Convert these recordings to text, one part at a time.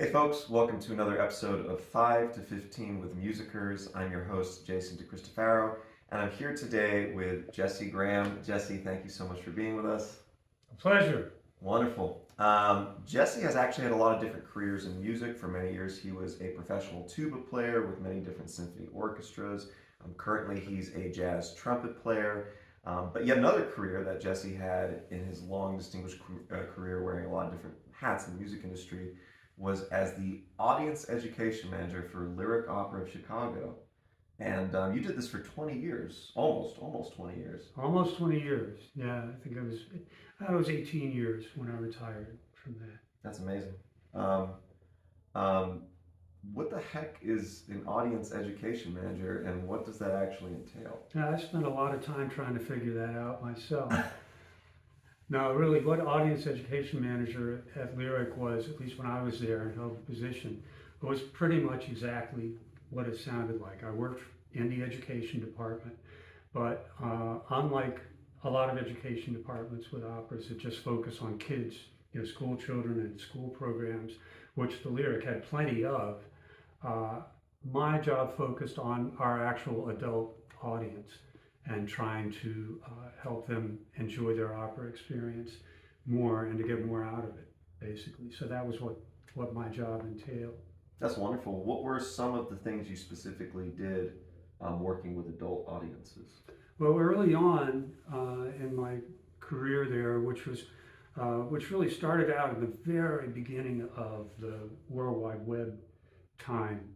Hey folks, welcome to another episode of 5 to 15 with Musickers. I'm your host, Jason DeCristofaro, and I'm here today with Jesse Graham. Jesse, thank you so much for being with us. A pleasure. Wonderful. Jesse has actually had a lot of different careers in music. For many years, he was a professional tuba player with many different symphony orchestras. Currently, he's a jazz trumpet player. But yet another career that Jesse had in his long, distinguished career, wearing a lot of different hats in the music industry, was as the audience education manager for Lyric Opera of Chicago. And you did this for 20 years, almost 20 years. Almost 20 years. Yeah, I think I was 18 years when I retired from that. That's amazing. What the heck is an audience education manager, and what does that actually entail? Yeah, I spent a lot of time trying to figure that out myself. No, really, what audience education manager at Lyric was, at least when I was there and held the position, was pretty much exactly what it sounded like. I worked in the education department, but unlike a lot of education departments with operas that just focus on kids, school children and school programs, which the Lyric had plenty of, my job focused on our actual adult audience and trying to help them enjoy their opera experience more and to get more out of it, basically. So that was what my job entailed. That's wonderful. What were some of the things you specifically did working with adult audiences? Well, early on in my career there, which really started out at the very beginning of the World Wide Web time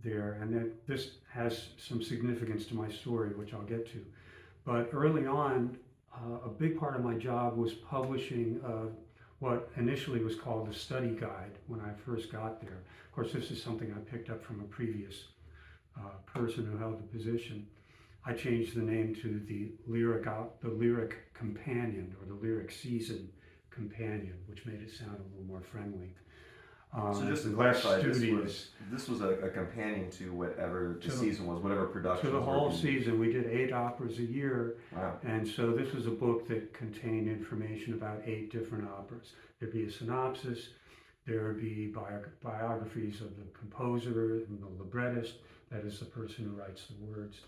there, and this has some significance to my story, which I'll get to. But early on, a big part of my job was publishing what initially was called the study guide when I first got there. Of course, this is something I picked up from a previous person who held the position. I changed the name to the Lyric Companion, or the Lyric Season Companion, which made it sound a little more friendly. So just to clarify, this was a companion to whatever the season was, whatever production. To the whole season. We did 8 operas a year. Wow. And so this was a book that contained information about 8 different operas. There'd be a synopsis, there would be biographies of the composer and the librettist, that is the person who writes the words,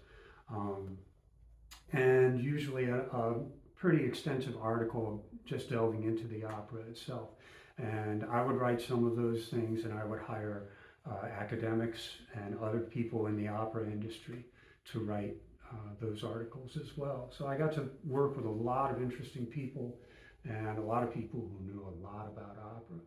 and usually a pretty extensive article just delving into the opera itself. And I would write some of those things, and I would hire academics and other people in the opera industry to write those articles as well. So I got to work with a lot of interesting people and a lot of people who knew a lot about opera.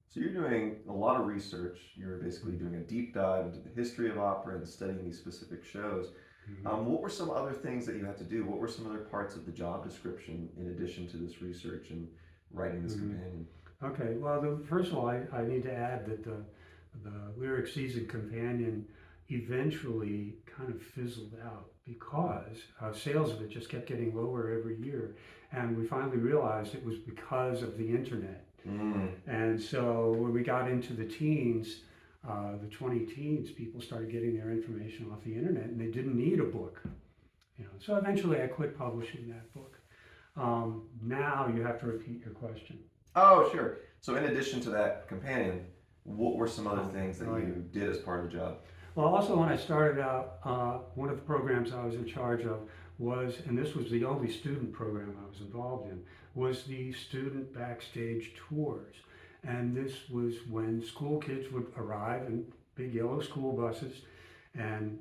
So you're doing a lot of research. You're basically doing a deep dive into the history of opera and studying these specific shows. Mm-hmm. What were some other things that you had to do? What were some other parts of the job description in addition to this research and writing this companion? Okay, well, first of all, I need to add that the Lyric Season Companion eventually kind of fizzled out because sales of it just kept getting lower every year. And we finally realized it was because of the internet. Mm. And so when we got into the teens, the 20 teens, people started getting their information off the internet and they didn't need a book. So eventually I quit publishing that book. Now you have to repeat your question. Oh, sure. So in addition to that companion, what were some other things that you did as part of the job? Well, also when I started out, one of the programs I was in charge of was, and this was the only student program I was involved in, was the student backstage tours. And this was when school kids would arrive in big yellow school buses and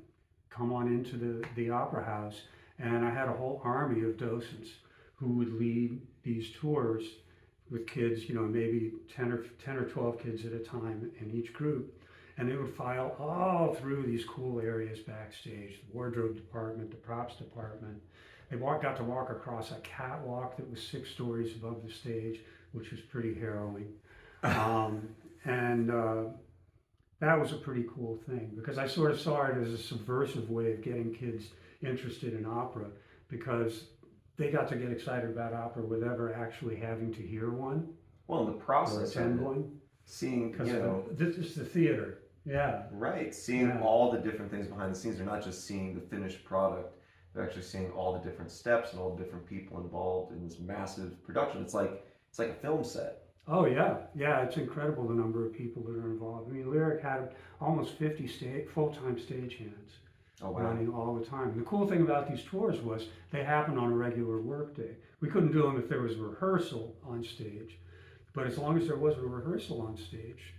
come on into the opera house. And I had a whole army of docents who would lead these tours with kids, maybe 10 or 12 kids at a time in each group. And they would file all through these cool areas backstage, the wardrobe department, the props department. They got to walk across a catwalk that was 6 stories above the stage, which was pretty harrowing. And that was a pretty cool thing because I sort of saw it as a subversive way of getting kids interested in opera, because they got to get excited about opera without ever actually having to hear one. Well, in the process or attend one. Seeing, this is the theater. Yeah. Right. Seeing all the different things behind the scenes. They're not just seeing the finished product. They're actually seeing all the different steps and all the different people involved in this massive production. It's like a film set. Oh yeah, yeah. It's incredible the number of people that are involved. I mean, Lyric had almost 50 full-time stagehands Oh wow. running all the time. And the cool thing about these tours was they happened on a regular workday. We couldn't do them if there was a rehearsal on stage, but as long as there was a rehearsal on stage,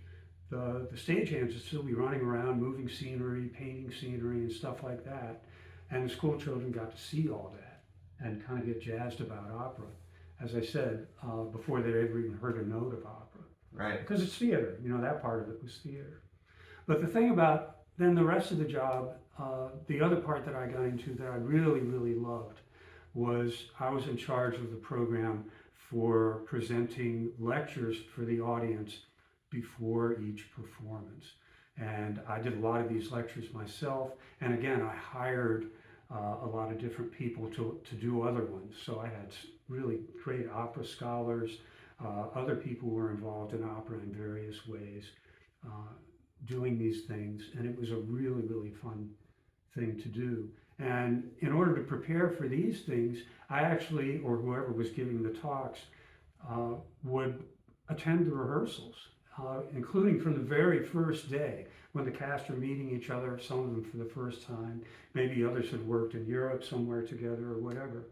the stagehands would still be running around, moving scenery, painting scenery, and stuff like that. And the school children got to see all that and kind of get jazzed about opera. As I said, before they ever even heard a note of opera, Right. because it's theater. That part of it was theater. But the thing about then the rest of the job, the other part that I got into that I really, really loved was I was in charge of the program for presenting lectures for the audience before each performance. And I did a lot of these lectures myself. And again, I hired a lot of different people to do other ones. So I had really great opera scholars. Other people were involved in opera in various ways, doing these things. And it was a really, really fun thing to do. And in order to prepare for these things, I actually, or whoever was giving the talks, would attend the rehearsals, including from the very first day when the cast are meeting each other, some of them for the first time. Maybe others had worked in Europe somewhere together or whatever,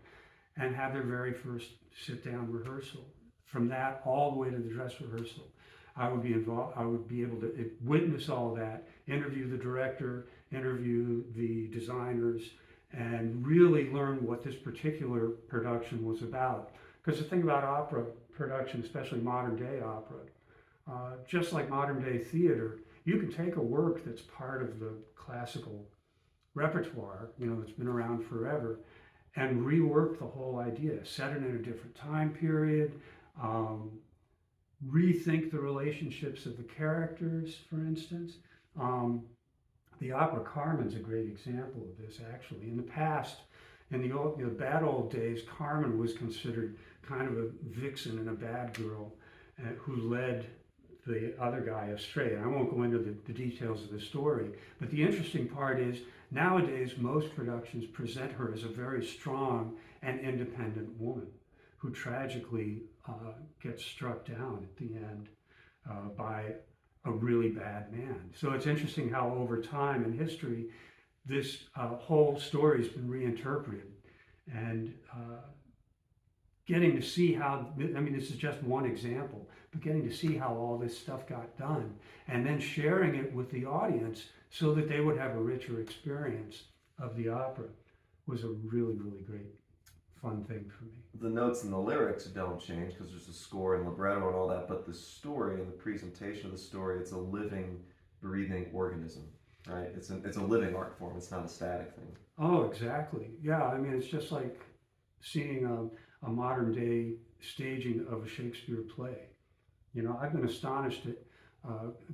and have their very first sit-down rehearsal. From that all the way to the dress rehearsal, I would be involved. I would be able to witness all that, interview the director, interview the designers, and really learn what this particular production was about. Because the thing about opera production, especially modern day opera, just like modern day theater, you can take a work that's part of the classical repertoire, that's been around forever, and rework the whole idea, set it in a different time period, rethink the relationships of the characters, for instance. The opera Carmen's a great example of this, actually. In the past, in the bad old days, Carmen was considered kind of a vixen and a bad girl who led the other guy astray. And I won't go into the details of the story, but the interesting part is nowadays most productions present her as a very strong and independent woman who tragically gets struck down at the end by a really bad man. So it's interesting how over time in history this whole story has been reinterpreted, and getting to see how, this is just one example, but getting to see how all this stuff got done and then sharing it with the audience so that they would have a richer experience of the opera was a really, really great, fun thing for me. The notes and the lyrics don't change because there's a score and libretto and all that, but the story and the presentation of the story, it's a living, breathing organism, right? It's a living art form. It's not a static thing. Oh, exactly. Yeah, it's just like seeing a modern day staging of a Shakespeare play. I've been astonished at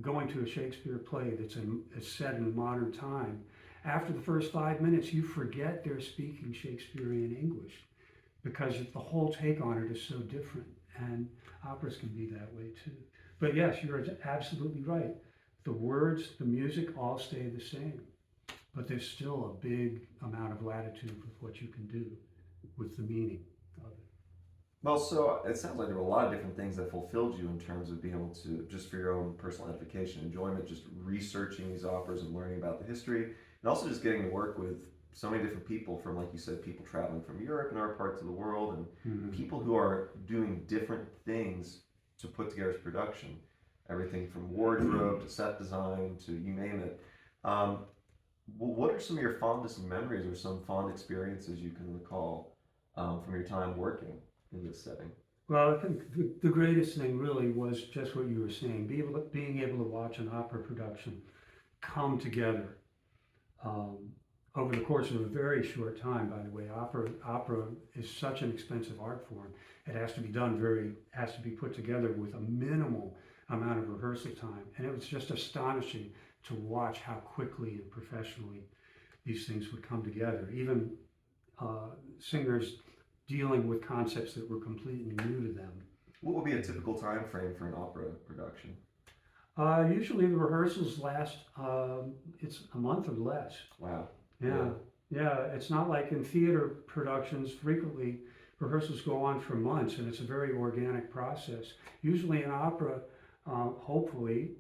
going to a Shakespeare play that's set in modern time. After the first 5 minutes, you forget they're speaking Shakespearean English because the whole take on it is so different. And operas can be that way too. But yes, you're absolutely right. The words, the music all stay the same, but there's still a big amount of latitude with what you can do with the meaning of it. Well, so it sounds like there were a lot of different things that fulfilled you in terms of being able to, just for your own personal edification, enjoyment, just researching these operas and learning about the history, and also just getting to work with so many different people from, like you said, people traveling from Europe and other parts of the world, and people who are doing different things to put together this production. Everything from wardrobe to set design to you name it. What are some of your fondest memories or some fond experiences you can recall from your time working in this setting? Well, I think the greatest thing really was just what you were saying, being able to watch an opera production come together over the course of a very short time. By the way, opera is such an expensive art form. It has to be put together with a minimal amount of rehearsal time. And it was just astonishing to watch how quickly and professionally these things would come together. Even singers dealing with concepts that were completely new to them. What would be a typical time frame for an opera production? Usually the rehearsals last, it's a month or less. Wow. Yeah. It's not like in theater productions, frequently rehearsals go on for months, and it's a very organic process. Usually in opera, hopefully,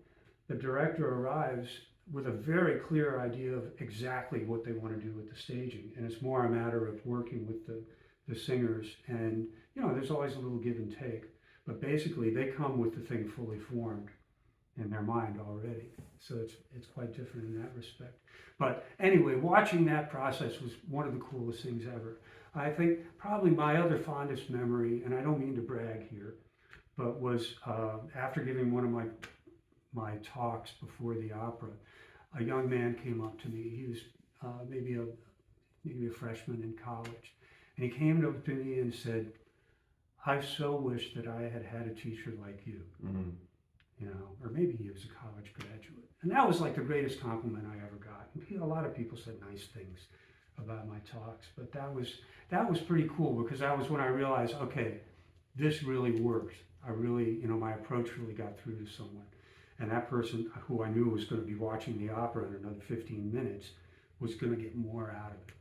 the director arrives with a very clear idea of exactly what they want to do with the staging, and it's more a matter of working with the singers, and there's always a little give and take, but basically they come with the thing fully formed in their mind already. So it's quite different in that respect. But anyway, watching that process was one of the coolest things ever. I think probably my other fondest memory, and I don't mean to brag here, but was after giving one of my talks before the opera, a young man came up to me. He was maybe a freshman in college, and he came up to me and said, "I so wish that I had had a teacher like you." Mm-hmm. Or maybe he was a college graduate. And that was like the greatest compliment I ever got. And a lot of people said nice things about my talks, but that was pretty cool, because that was when I realized, okay, this really works. I really, my approach really got through to someone. And that person who I knew was going to be watching the opera in another 15 minutes was going to get more out of it.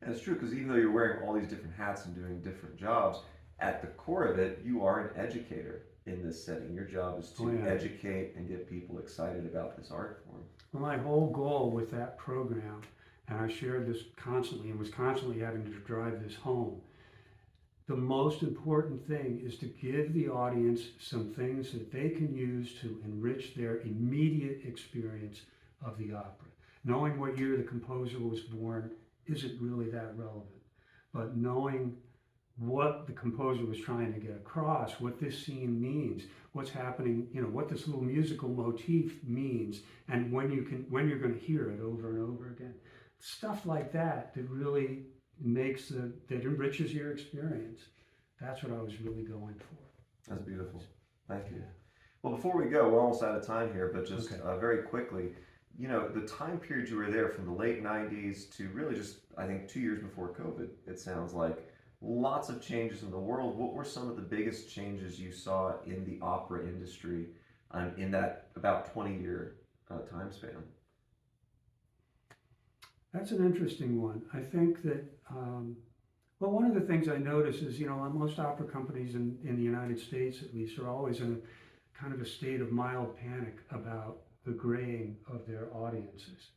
And it's true, because even though you're wearing all these different hats and doing different jobs, at the core of it, you are an educator in this setting. Your job is to educate and get people excited about this art form. Well, my whole goal with that program, and I shared this constantly and was constantly having to drive this home, the most important thing is to give the audience some things that they can use to enrich their immediate experience of the opera. Knowing what year the composer was born isn't really that relevant, but knowing what the composer was trying to get across, what this scene means, what's happening, what this little musical motif means, and when you're going to hear it over and over again. Stuff like that really that enriches your experience. That's what I was really going for. That's beautiful. Thank you. Well, before we go, we're almost out of time here, but just very quickly, the time period you were there from the late 90s to really just, I think, 2 years before COVID, it sounds like. Lots of changes in the world. What were some of the biggest changes you saw in the opera industry in that about 20-year time span? That's an interesting one. I think that, one of the things I notice is, most opera companies in the United States, at least, are always in a kind of a state of mild panic about the graying of their audiences.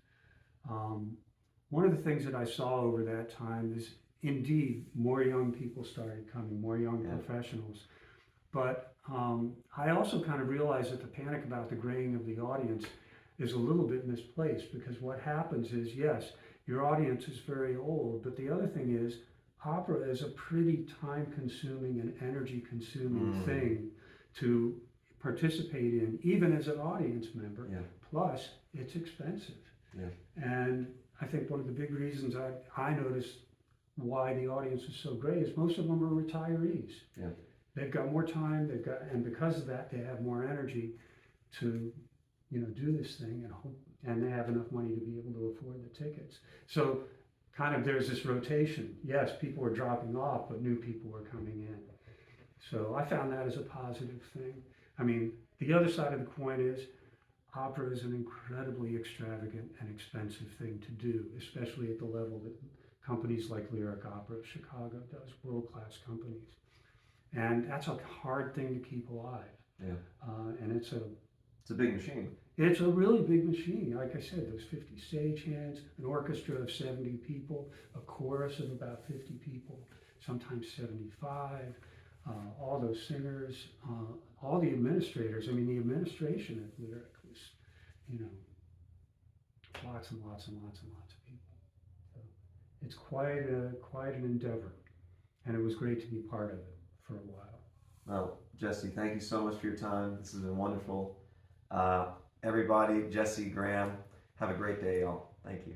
One of the things that I saw over that time is, indeed, more young people started coming, more young professionals. But I also kind of realized that the panic about the graying of the audience is a little bit misplaced, because what happens is, yes, your audience is very old, but the other thing is, opera is a pretty time-consuming and energy-consuming thing to participate in, even as an audience member. Plus, it's expensive. And I think one of the big reasons I noticed why the audience is so great is most of them are retirees. They've got more time, and because of that, they have more energy to, do this thing, and they have enough money to be able to afford the tickets. So kind of there's this rotation. Yes, people are dropping off, but new people are coming in. So I found that as a positive thing. I mean, the other side of the coin is opera is an incredibly extravagant and expensive thing to do, especially at the level that companies like Lyric Opera of Chicago does, world-class companies. And that's a hard thing to keep alive. And it's a big machine. It's a really big machine. Like I said, those 50 stagehands, an orchestra of 70 people, a chorus of about 50 people, sometimes 75, all those singers, all the administrators. I mean, the administration at Lyric was, lots and lots and lots and lots of people. So it's quite an endeavor, and it was great to be part of it for a while. Well, Jesse, thank you so much for your time. This has been wonderful. Everybody, Jesse, Graham, have a great day, y'all. Thank you.